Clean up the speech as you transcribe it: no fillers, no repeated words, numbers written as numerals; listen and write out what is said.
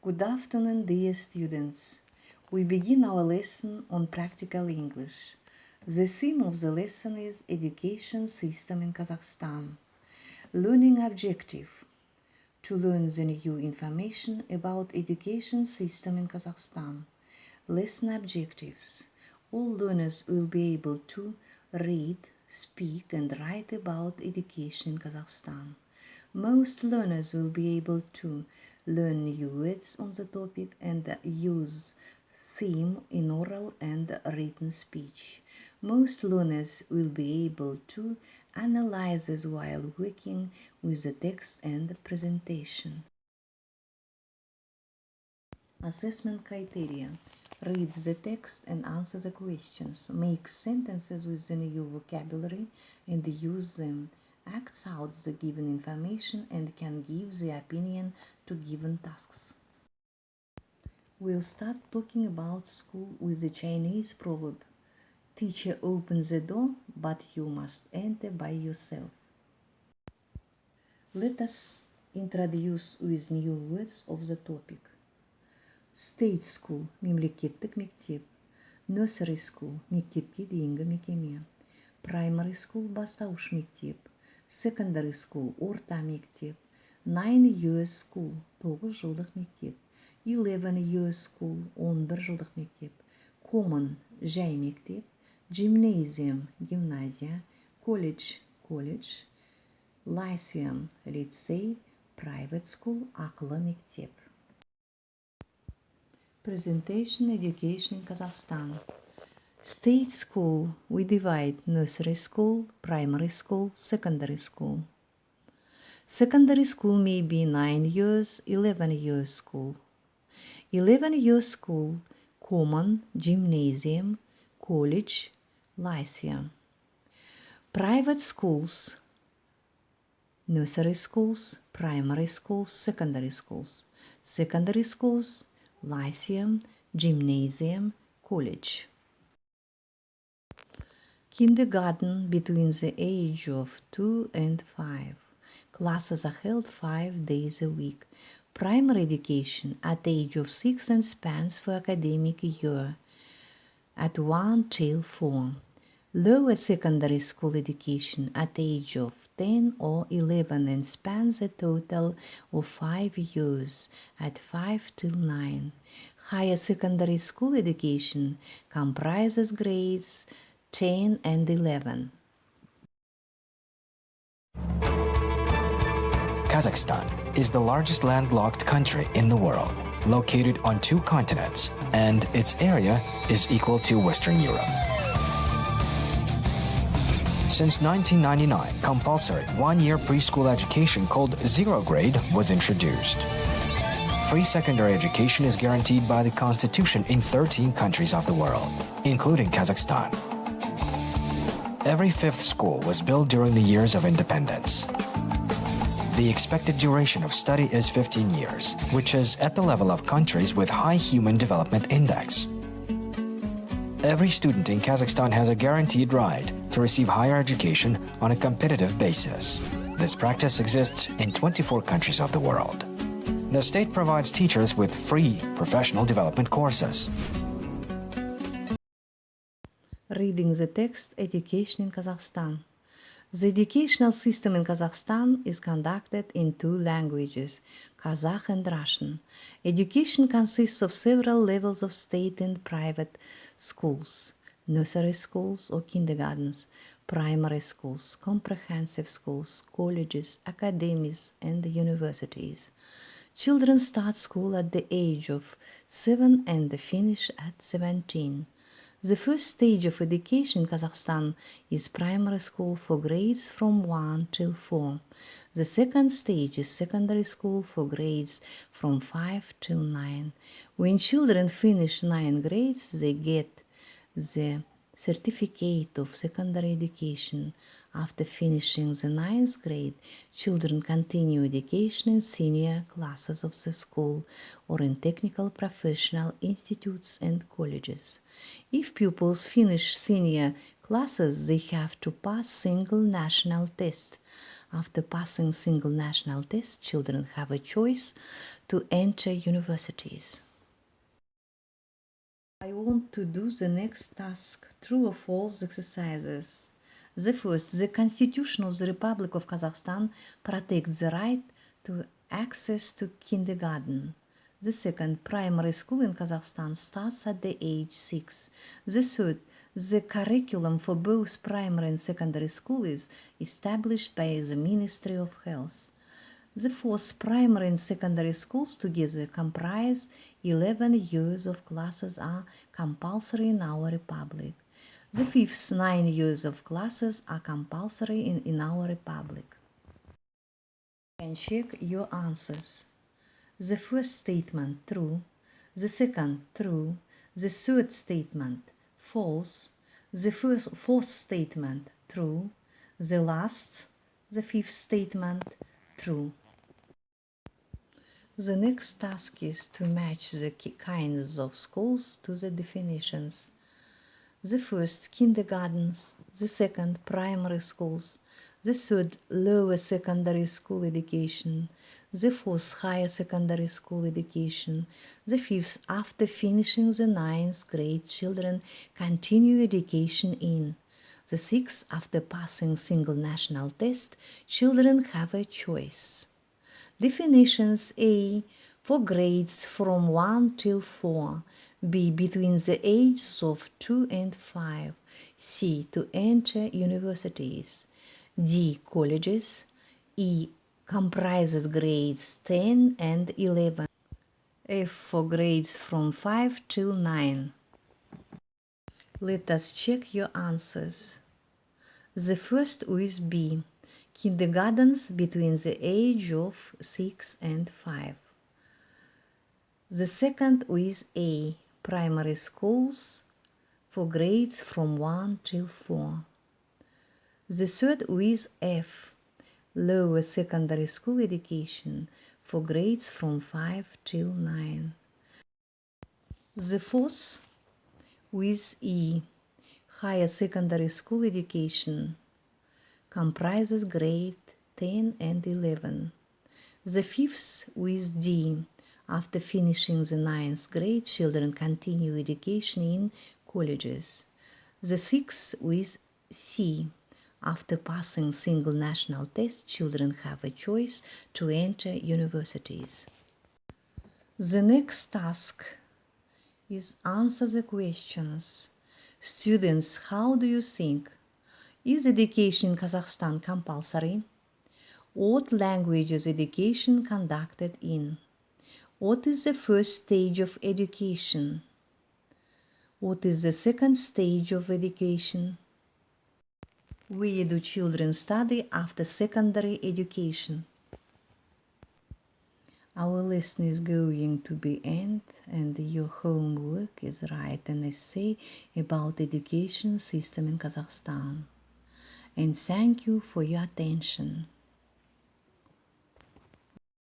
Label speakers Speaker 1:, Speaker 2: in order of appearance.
Speaker 1: Good afternoon, dear students. We begin our lesson on practical English. The theme of the lesson is Education System in Kazakhstan. Learning objective: to learn the new information about education system in Kazakhstan. Lesson objectives: all learners will be able to read, speak and write about education in Kazakhstan. Most learners will be able to learn new words on the topic and use them in oral and written speech. Most learners will be able to analyze this while working with the text and presentation. Assessment criteria: read the text and answer the questions. Make sentences with the new vocabulary and use them. Acts out the given information and can give the opinion to given tasks. We'll start talking about school with the Chinese proverb: teacher opens the door, but you must enter by yourself. Let us introduce with new words of the topic. State school – мемлекеттік мектеп. Nursery school – мектепке дейінгі мекеме. Primary school – бастауыш мектеп. Secondary school – орта мектеп. 9 years school – 9 жылдық мектеп. 11 years school – 11 жылдық мектеп. Common – жай мектеп. Gymnasium – гимназия. College – колледж. Lyceum – лицей. Private school – ақылы мектеп. Presentation Education in Kazakhstan. State school, we divide nursery school, primary school, secondary school. Secondary school may be 9 years, 11 years school. 11 years school, common, gymnasium, college, lyceum. Private schools, nursery schools, primary schools, secondary schools. Secondary schools, lyceum, gymnasium, college. Kindergarten between the age of 2 and 5. Classes are held 5 days a week. Primary education at the age of 6 and spans for academic year at 1 till 4. Lower secondary school education at the age of 10 or 11 and spans a total of 5 years at 5 till 9. Higher secondary school education comprises grades 10 and 11.
Speaker 2: Kazakhstan is the largest landlocked country in the world, located on 2 continents, and its area is equal to Western Europe. Since 1999, compulsory 1-year preschool education called Zero Grade was introduced. Free secondary education is guaranteed by the Constitution in 13 countries of the world, including Kazakhstan. Every 5th school was built during the years of independence. The expected duration of study is 15 years, which is at the level of countries with high Human Development Index. Every student in Kazakhstan has a guaranteed right to receive higher education on a competitive basis. This practice exists in 24 countries of the world. The state provides teachers with free professional development courses.
Speaker 1: Reading the text, Education in Kazakhstan. The educational system in Kazakhstan is conducted in 2 languages, Kazakh and Russian. Education consists of several levels of state and private schools, nursery schools or kindergartens, primary schools, comprehensive schools, colleges, academies, and universities. Children start school at the age of 7 and finish at 17. The first stage of education in Kazakhstan is primary school for grades from 1 till 4. The second stage is secondary school for grades from 5 till 9. When children finish 9 grades, they get the certificate of secondary education. After finishing the 9th grade, children continue education in senior classes of the school or in technical professional institutes and colleges. If pupils finish senior classes, they have to pass single national test. After passing single national test, children have a choice to enter universities. I want to do the next task, true or false exercises. The first, the Constitution of the Republic of Kazakhstan protects the right to access to kindergarten. The second, primary school in Kazakhstan starts at the age 6. The third, the curriculum for both primary and secondary school is established by the Ministry of Health. The fourth, primary and secondary schools together comprise 11 years of classes are compulsory in our republic. The fifth, 9 years of classes are compulsory in our republic. You can check your answers. The first statement, true. The second, true. The third statement, false. The fourth statement, true. The last, the fifth statement, true. The next task is to match the kinds of schools to the definitions. The first, kindergartens. The second, primary schools. The third, lower secondary school education. The fourth, higher secondary school education. The fifth, after finishing the 9th grade, children continue education in. The sixth, after passing single national test, children have a choice. Definitions: A. For grades from 1 till 4. B. Between the ages of 2 and 5. C. To enter universities. D. Colleges. E. Comprises grades 10 and 11. F. For grades from 5 till 9. Let us check your answers. The first is B. Kindergartens between the age of 6 and 5. The second is A. Primary schools for grades from 1 till 4. The third is F. Lower secondary school education for grades from 5 till 9. The fourth is E. Higher secondary school education comprises grade 10 and 11. The fifth with D. After finishing the 9th grade, children continue education in colleges. The sixth with C. After passing single national test, children have a choice to enter universities. The next task is answer the questions. Students, how do you think? Is education in Kazakhstan compulsory? What language is education conducted in? What is the first stage of education? What is the second stage of education? Where do children study after secondary education? Our lesson is going to be end, and your homework is write an essay about education system in Kazakhstan. And thank you for your attention.